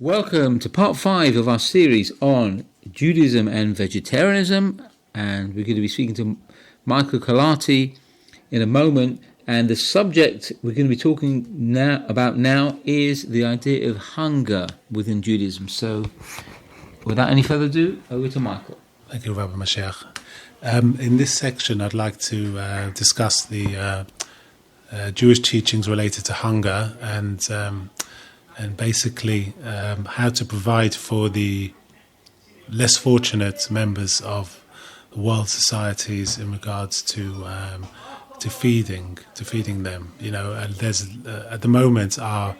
Welcome to part 5 of our series on Judaism and vegetarianism, and we're going to be speaking to Michael Kalati in a moment, and the subject we're going to be talking about now is the idea of hunger within Judaism. So without any further ado, over to Michael. Thank you, Rabbi Mashiach. In this section I'd like to discuss the Jewish teachings related to hunger and basically how to provide for the less fortunate members of the world societies in regards to feeding them. You know, and there's at the moment our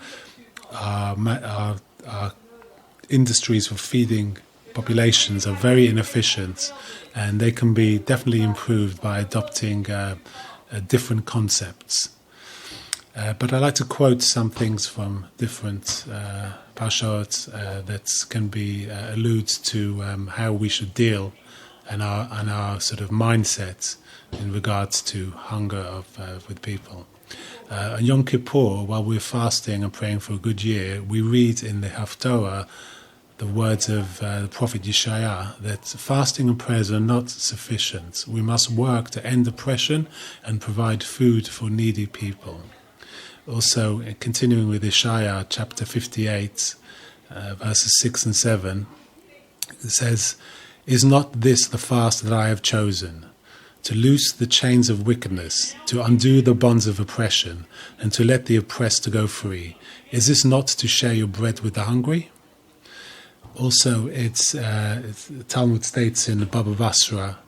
industries for feeding populations are very inefficient, and they can be definitely improved by adopting different concepts. But I'd like to quote some things from different parashot that can be allude to how we should deal and our sort of mindset in regards to hunger with people. On Yom Kippur, while we're fasting and praying for a good year, we read in the Haftorah the words of the prophet Yeshaya that fasting and prayers are not sufficient. We must work to end oppression and provide food for needy people. Also, continuing with Isaiah chapter 58, verses 6 and 7, it says, "Is not this the fast that I have chosen? To loose the chains of wickedness, to undo the bonds of oppression, and to let the oppressed go free. Is this not to share your bread with the hungry?" Also, it's Talmud states in the Baba Basra,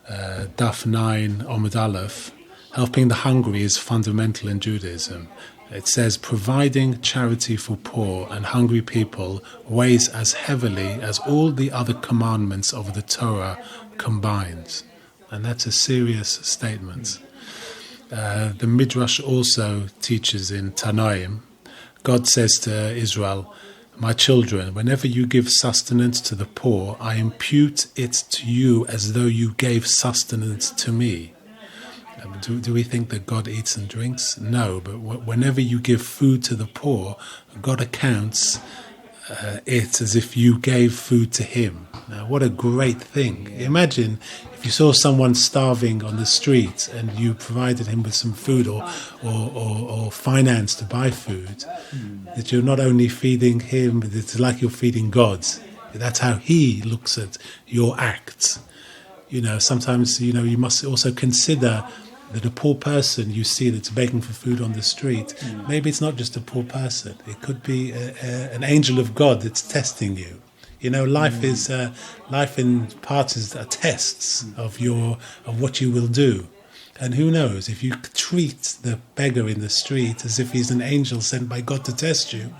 Daf 9, Omid Aleph, helping the hungry is fundamental in Judaism. It says, providing charity for poor and hungry people weighs as heavily as all the other commandments of the Torah combined. And that's a serious statement. The Midrash also teaches in Tanaim, God says to Israel, "My children, whenever you give sustenance to the poor, I impute it to you as though you gave sustenance to me." Do we think that God eats and drinks? No, but whenever you give food to the poor, God accounts it as if you gave food to him. Now, what a great thing. Imagine if you saw someone starving on the street and you provided him with some food or finance to buy food, that you're not only feeding him, but it's like you're feeding God. That's how he looks at your acts. You know, sometimes, you know, you must also consider that a poor person you see that's begging for food on the street, maybe it's not just a poor person. It could be an angel of God that's testing you. You know, life in parts are tests of what you will do. And who knows, if you treat the beggar in the street as if he's an angel sent by God to test you,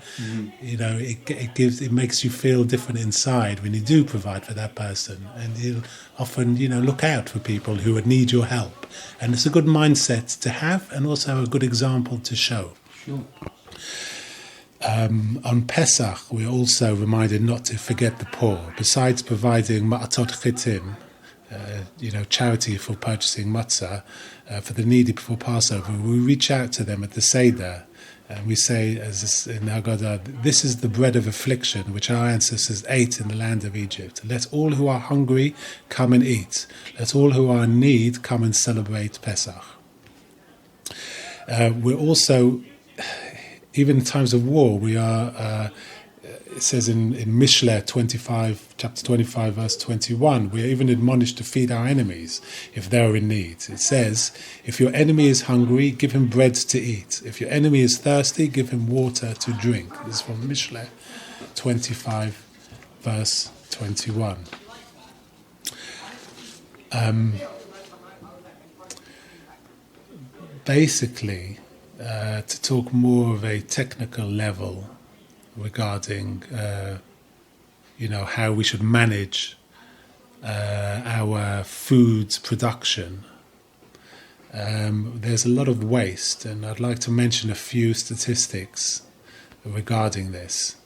you know, it makes you feel different inside when you do provide for that person. And you'll often, you know, look out for people who would need your help. And it's a good mindset to have, and also a good example to show. Sure. On Pesach, we're also reminded not to forget the poor. Besides providing ma'atot chitim, charity for purchasing matzah for the needy before Passover, we reach out to them at the Seder, and we say, as in Haggadah, "This is the bread of affliction which our ancestors ate in the land of Egypt. Let all who are hungry come and eat. Let all who are in need come and celebrate Pesach." We're also, even in times of war, we are. It says in Mishle 25, chapter 25, verse 21, we are even admonished to feed our enemies if they are in need. It says, "If your enemy is hungry, give him bread to eat. If your enemy is thirsty, give him water to drink." This is from Mishle 25, verse 21. Basically, to talk more of a technical level regarding, how we should manage our food production. There's a lot of waste, and I'd like to mention a few statistics regarding this.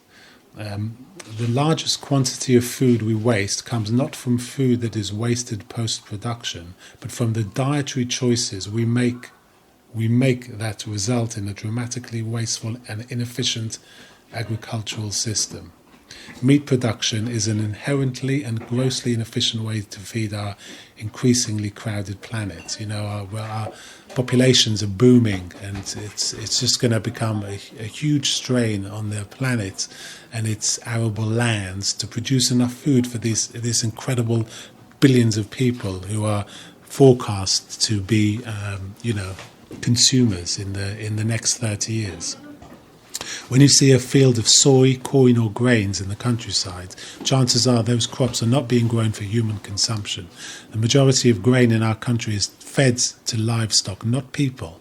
The largest quantity of food we waste comes not from food that is wasted post-production, but from the dietary choices we make that result in a dramatically wasteful and inefficient agricultural system. Meat production is an inherently and grossly inefficient way to feed our increasingly crowded planet. Our populations are booming, and it's just going to become a huge strain on the planet and its arable lands to produce enough food for this incredible billions of people who are forecast to be, consumers in the next 30 years. When you see a field of soy, corn or grains in the countryside, chances are those crops are not being grown for human consumption. The majority of grain in our country is fed to livestock, not people.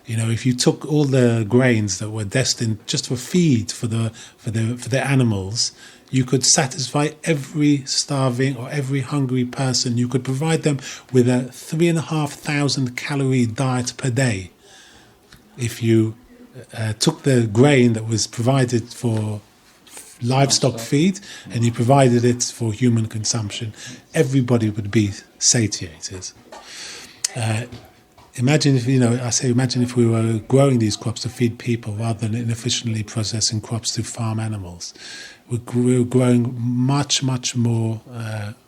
If you took all the grains that were destined just for feed for the animals, you could satisfy every starving or every hungry person. You could provide them with a 3,500 calorie diet per day. If you took the grain that was provided for livestock feed and you provided it for human consumption, everybody would be satiated. Imagine if we were growing these crops to feed people rather than inefficiently processing crops to farm animals. We're growing much, much more.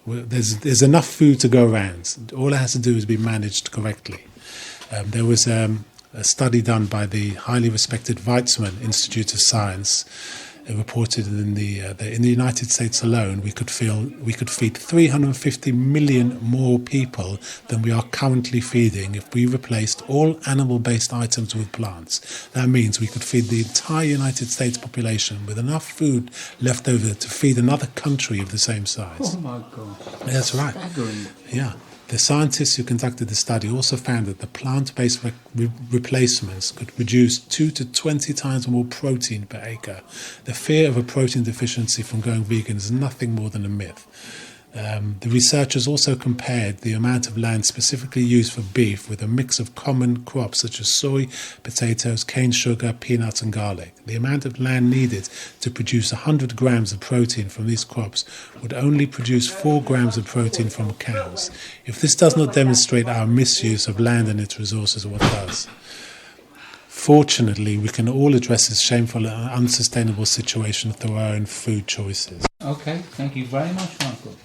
There's enough food to go around. All it has to do is be managed correctly. There was a study done by the highly respected Weizmann Institute of Science. It reported in the United States alone, we could feed 350 million more people than we are currently feeding if we replaced all animal-based items with plants. That means we could feed the entire United States population with enough food left over to feed another country of the same size. Oh my God. That's right. Staggering. Yeah. The scientists who conducted the study also found that the plant-based replacements could produce 2 to 20 times more protein per acre. The fear of a protein deficiency from going vegan is nothing more than a myth. The researchers also compared the amount of land specifically used for beef with a mix of common crops such as soy, potatoes, cane sugar, peanuts and garlic. The amount of land needed to produce 100 grams of protein from these crops would only produce 4 grams of protein from cows. If this does not demonstrate our misuse of land and its resources, what does? Fortunately, we can all address this shameful and unsustainable situation through our own food choices. Okay, thank you very much, Michael.